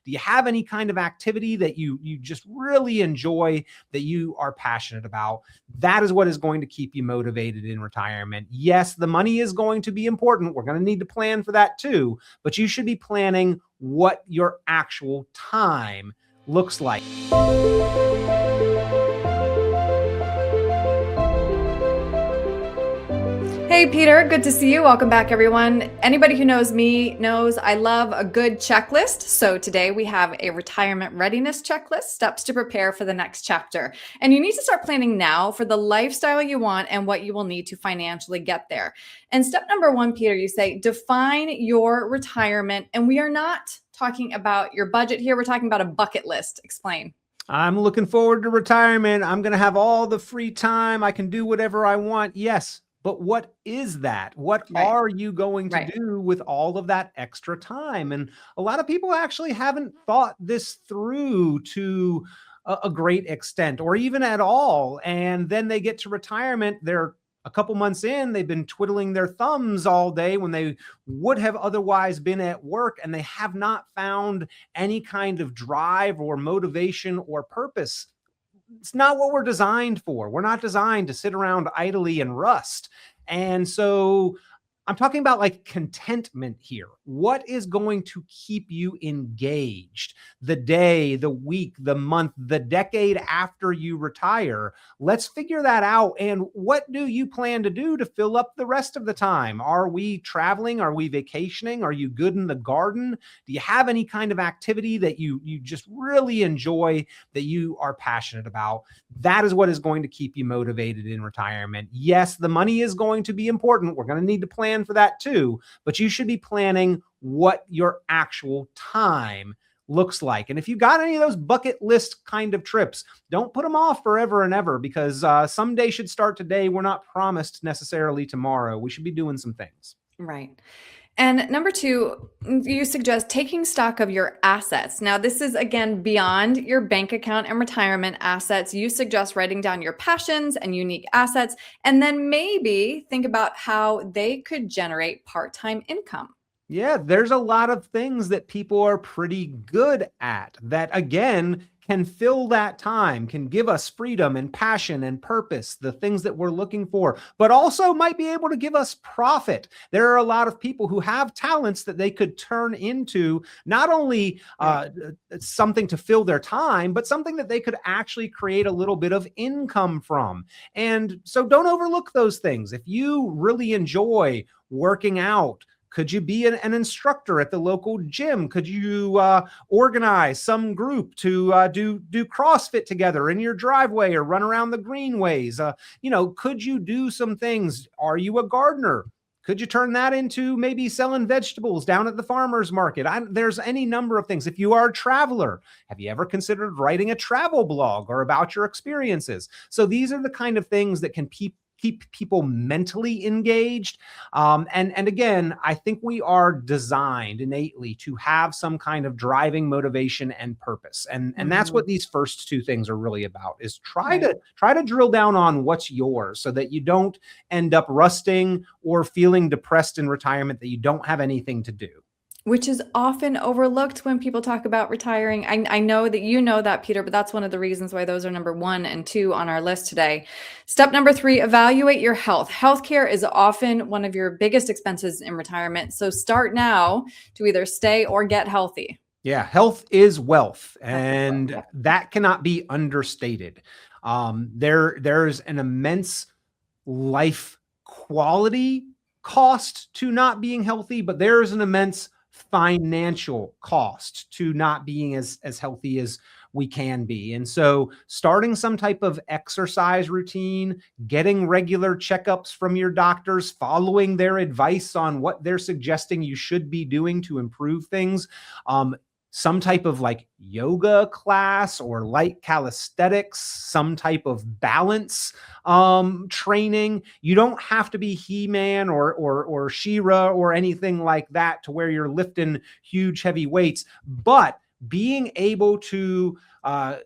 Do you have any kind of activity that you just really enjoy, that you are passionate about? That is what is going to keep you motivated in retirement. Yes, the money is going to be important. We're going to need to plan for that too, but you should be planning what your actual time looks like. Hey, Peter, good to see you. Welcome back, everyone. Anybody who knows me knows I love a good checklist. So today we have a retirement readiness checklist, steps to prepare for the next chapter. And you need to start planning now for the lifestyle you want and what you will need to financially get there. And step number one, Peter, you say, define your retirement. And we are not talking about your budget here. We're talking about a bucket list. Explain. I'm looking forward to retirement. I'm going to have all the free time. I can do whatever I want. Yes. But what is that? What are you going to do with all of that extra time? And a lot of people actually haven't thought this through to a great extent, or even at all. And then they get to retirement. They're a couple months in, they've been twiddling their thumbs all day when they would have otherwise been at work, and they have not found any kind of drive or motivation or purpose. It's not what we're designed for. We're not designed to sit around idly and rust. And so I'm talking about like contentment here. What is going to keep you engaged the day, the week, the month, the decade after you retire? Let's figure that out. And what do you plan to do to fill up the rest of the time? Are we traveling? Are we vacationing? Are you good in the garden? Do you have any kind of activity that you just really enjoy, that you are passionate about? That is what is going to keep you motivated in retirement. Yes, the money is going to be important. We're going to need to plan for that too, but you should be planning what your actual time looks like. And if you got any of those bucket list kind of trips, don't put them off forever and ever, because someday should start today. We're not promised necessarily tomorrow. We should be doing some things. Right. And number two, you suggest taking stock of your assets. Now, this is, again, beyond your bank account and retirement assets. You suggest writing down your passions and unique assets, and then maybe think about how they could generate part-time income. Yeah, there's a lot of things that people are pretty good at that, again, can fill that time, can give us freedom and passion and purpose, the things that we're looking for, but also might be able to give us profit. There are a lot of people who have talents that they could turn into not only something to fill their time, but something that they could actually create a little bit of income from. And so don't overlook those things. If you really enjoy working out, could you be an instructor at the local gym? Could you organize some group to do CrossFit together in your driveway or run around the greenways? Could you do some things? Are you a gardener? Could you turn that into maybe selling vegetables down at the farmer's market? There's any number of things. If you are a traveler, have you ever considered writing a travel blog or about your experiences? So these are the kind of things that can keep people mentally engaged. And again, I think we are designed innately to have some kind of driving motivation and purpose. And that's what these first two things are really about, is try to drill down on what's yours, so that you don't end up rusting or feeling depressed in retirement that you don't have anything to do. Which is often overlooked when people talk about retiring. I know that you know that, Peter, but that's one of the reasons why those are number 1 and 2 on our list today. Step number 3, evaluate your health. Healthcare is often one of your biggest expenses in retirement. So start now to either stay or get healthy. Yeah, health is wealth, and that cannot be understated. There's an immense life quality cost to not being healthy, but there is an immense financial cost to not being as healthy as we can be. And so starting some type of exercise routine, getting regular checkups from your doctors, following their advice on what they're suggesting you should be doing to improve things, some type of like yoga class or light calisthenics, some type of balance training. You don't have to be He-Man or She-Ra or anything like that to where you're lifting huge heavy weights, but being able to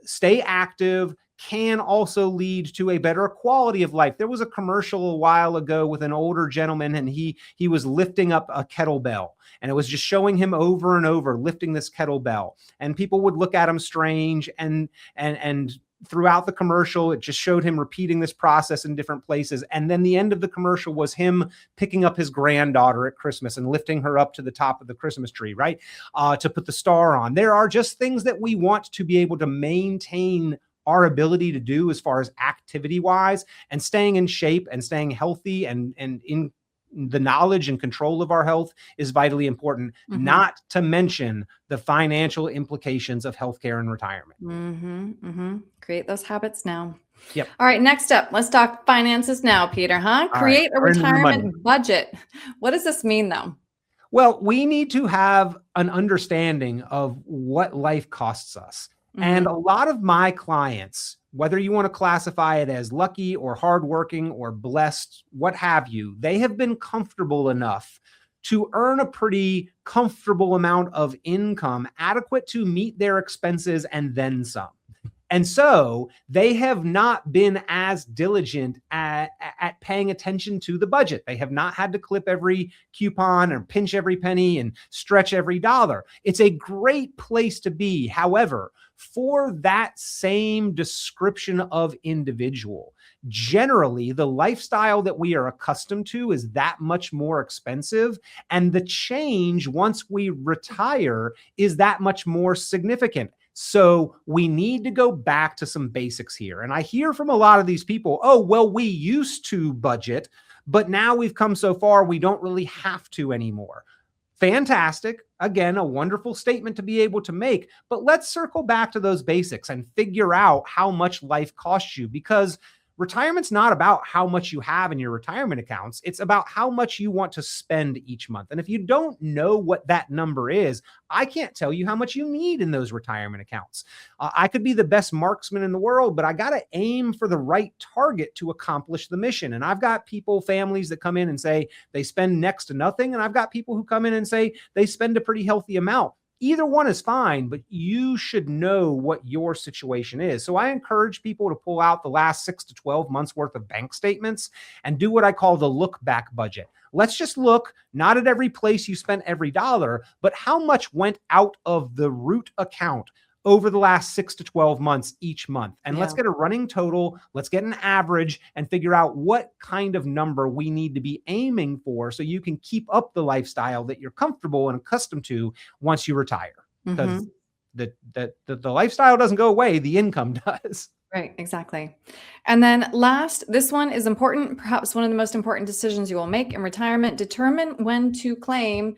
stay active, can also lead to a better quality of life. There was a commercial a while ago with an older gentleman, and he was lifting up a kettlebell, and it was just showing him over and over lifting this kettlebell, and people would look at him strange, and throughout the commercial, it just showed him repeating this process in different places. And then the end of the commercial was him picking up his granddaughter at Christmas and lifting her up to the top of the Christmas tree, right? To put the star on. There are just things that we want to be able to maintain our ability to do as far as activity wise, and staying in shape and staying healthy and in the knowledge and control of our health is vitally important, not to mention the financial implications of healthcare and retirement. Create those habits now. Yep. All right, next up, let's talk finances now, Peter, Create a retirement budget. What does this mean though? Well, we need to have an understanding of what life costs us. And a lot of my clients, whether you want to classify it as lucky or hardworking or blessed, what have you, they have been comfortable enough to earn a pretty comfortable amount of income adequate to meet their expenses and then some. And so they have not been as diligent at paying attention to the budget. They have not had to clip every coupon or pinch every penny and stretch every dollar. It's a great place to be. However, for that same description of individual, generally the lifestyle that we are accustomed to is that much more expensive. And the change once we retire is that much more significant. So we need to go back to some basics here. And I hear from a lot of these people, oh, well, we used to budget, but now we've come so far, we don't really have to anymore. Fantastic. Again, a wonderful statement to be able to make, but let's circle back to those basics and figure out how much life costs you, because retirement's not about how much you have in your retirement accounts. It's about how much you want to spend each month. And if you don't know what that number is, I can't tell you how much you need in those retirement accounts. I could be the best marksman in the world, but I got to aim for the right target to accomplish the mission. And I've got people, families that come in and say they spend next to nothing. And I've got people who come in and say they spend a pretty healthy amount. Either one is fine, but you should know what your situation is. So I encourage people to pull out the last 6 to 12 months worth of bank statements and do what I call the look back budget. Let's just look not at every place you spent every dollar, but how much went out of the root account over the last 6 to 12 months each month. And let's get a running total. Let's get an average and figure out what kind of number we need to be aiming for so you can keep up the lifestyle that you're comfortable and accustomed to once you retire. Because the lifestyle doesn't go away, the income does. Right, exactly. And then last, this one is important, perhaps one of the most important decisions you will make in retirement. Determine when to claim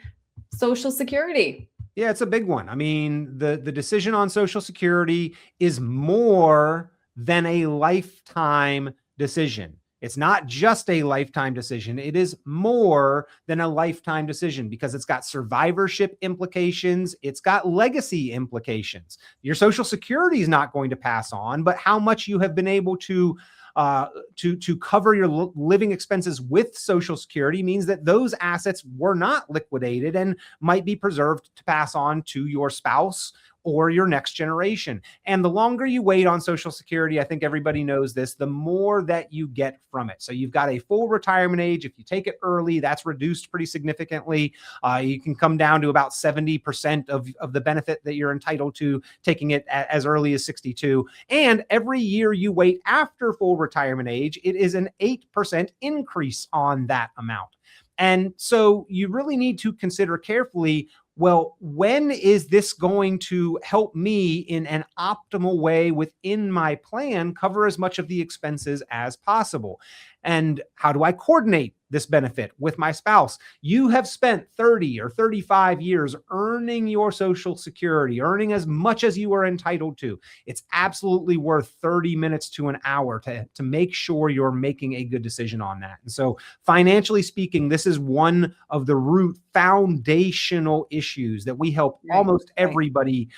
Social Security. Yeah, it's a big one. I mean, the decision on Social Security is more than a lifetime decision. It's not just a lifetime decision. It is more than a lifetime decision because it's got survivorship implications. It's got legacy implications. Your Social Security is not going to pass on, but how much you have been able to cover your living expenses with Social Security means that those assets were not liquidated and might be preserved to pass on to your spouse or your next generation. And the longer you wait on Social Security, I think everybody knows this, the more that you get from it. So you've got a full retirement age. If you take it early, that's reduced pretty significantly. You can come down to about 70% of the benefit that you're entitled to taking it as early as 62. And every year you wait after full retirement age, it is an 8% increase on that amount. And so you really need to consider carefully, well, when is this going to help me in an optimal way within my plan cover as much of the expenses as possible? And how do I coordinate this benefit with my spouse? You have spent 30 or 35 years earning your Social Security, earning as much as you are entitled to. It's absolutely worth 30 minutes to an hour to make sure you're making a good decision on that. And so financially speaking, this is one of the root foundational issues that we help almost everybody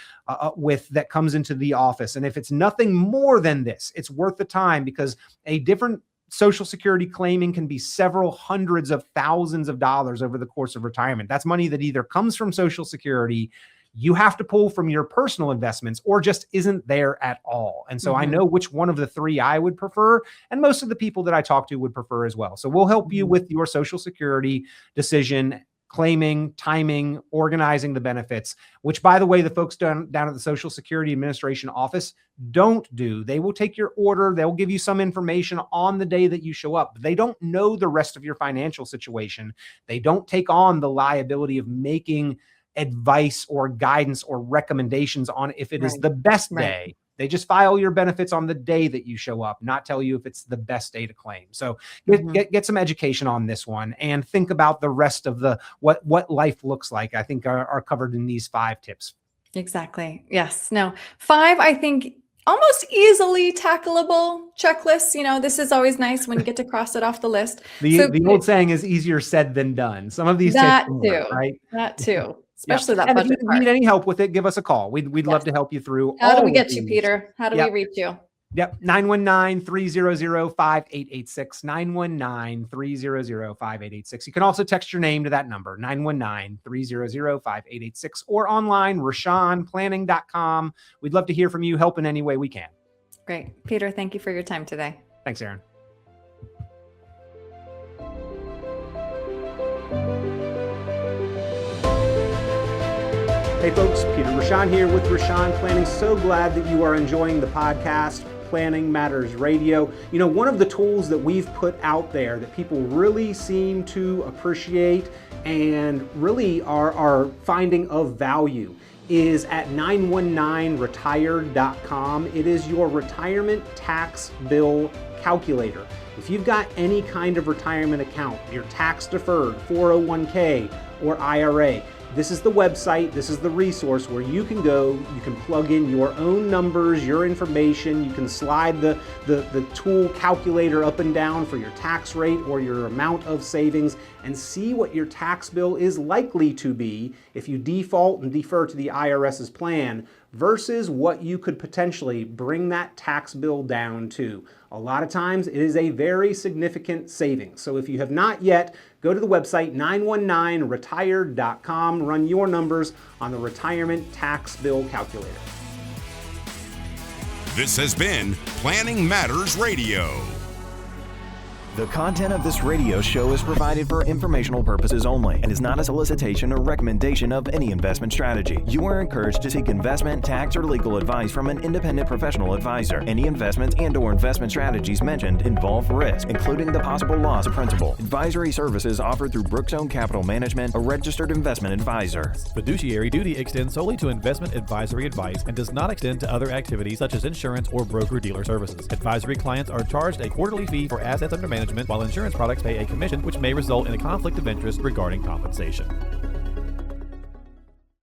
with that comes into the office. And if it's nothing more than this, it's worth the time, because a different Social Security claiming can be several hundreds of thousands of dollars over the course of retirement. That's money that either comes from Social Security, you have to pull from your personal investments or just isn't there at all. And so I know which one of the three I would prefer. And most of the people that I talk to would prefer as well. So we'll help you with your Social Security decision, claiming, timing, organizing the benefits, which, by the way, the folks down at the Social Security Administration office don't do. They will take your order. They'll give you some information on the day that you show up. They don't know the rest of your financial situation. They don't take on the liability of making advice or guidance or recommendations on if it is the best day. They just file your benefits on the day that you show up, not tell you if it's the best day to claim. So get some education on this one and think about the rest of the what life looks like, I think are covered in these 5 tips. Exactly. Yes. No. 5, I think, almost easily tackleable checklists. You know, this is always nice when you get to cross it off the list. The old saying is easier said than done. Some of these that tips, too, right? That too. Especially that and budget if you part. need any help with it, give us a call. We'd love to help you through. How do we get you, Peter? How do we reach you? Yep. 919-300-5886. 919-300-5886. You can also text your name to that number, 919-300-5886, or online, RichonPlanning.com. We'd love to hear from you, help in any way we can. Great. Peter, thank you for your time today. Thanks, Aaron. Hey folks, Peter Richon here with Richon Planning. So glad that you are enjoying the podcast, Planning Matters Radio. You know, one of the tools that we've put out there that people really seem to appreciate and really are finding of value is at 919retired.com. It is your retirement tax bill calculator. If you've got any kind of retirement account, your tax deferred, 401k or IRA, this is the website, this is the resource where you can go, you can plug in your own numbers, your information, you can slide the tool calculator up and down for your tax rate or your amount of savings and see what your tax bill is likely to be if you default and defer to the IRS's plan versus what you could potentially bring that tax bill down to. A lot of times it is a very significant savings. So if you have not yet, go to the website 919retired.com, run your numbers on the retirement tax bill calculator. This has been Planning Matters Radio. The content of this radio show is provided for informational purposes only and is not a solicitation or recommendation of any investment strategy. You are encouraged to seek investment, tax, or legal advice from an independent professional advisor. Any investments and/or investment strategies mentioned involve risk, including the possible loss of principal. Advisory services offered through Brookzone Capital Management, a registered investment advisor. Fiduciary duty extends solely to investment advisory advice and does not extend to other activities such as insurance or broker-dealer services. Advisory clients are charged a quarterly fee for assets under management, while insurance products pay a commission, which may result in a conflict of interest regarding compensation.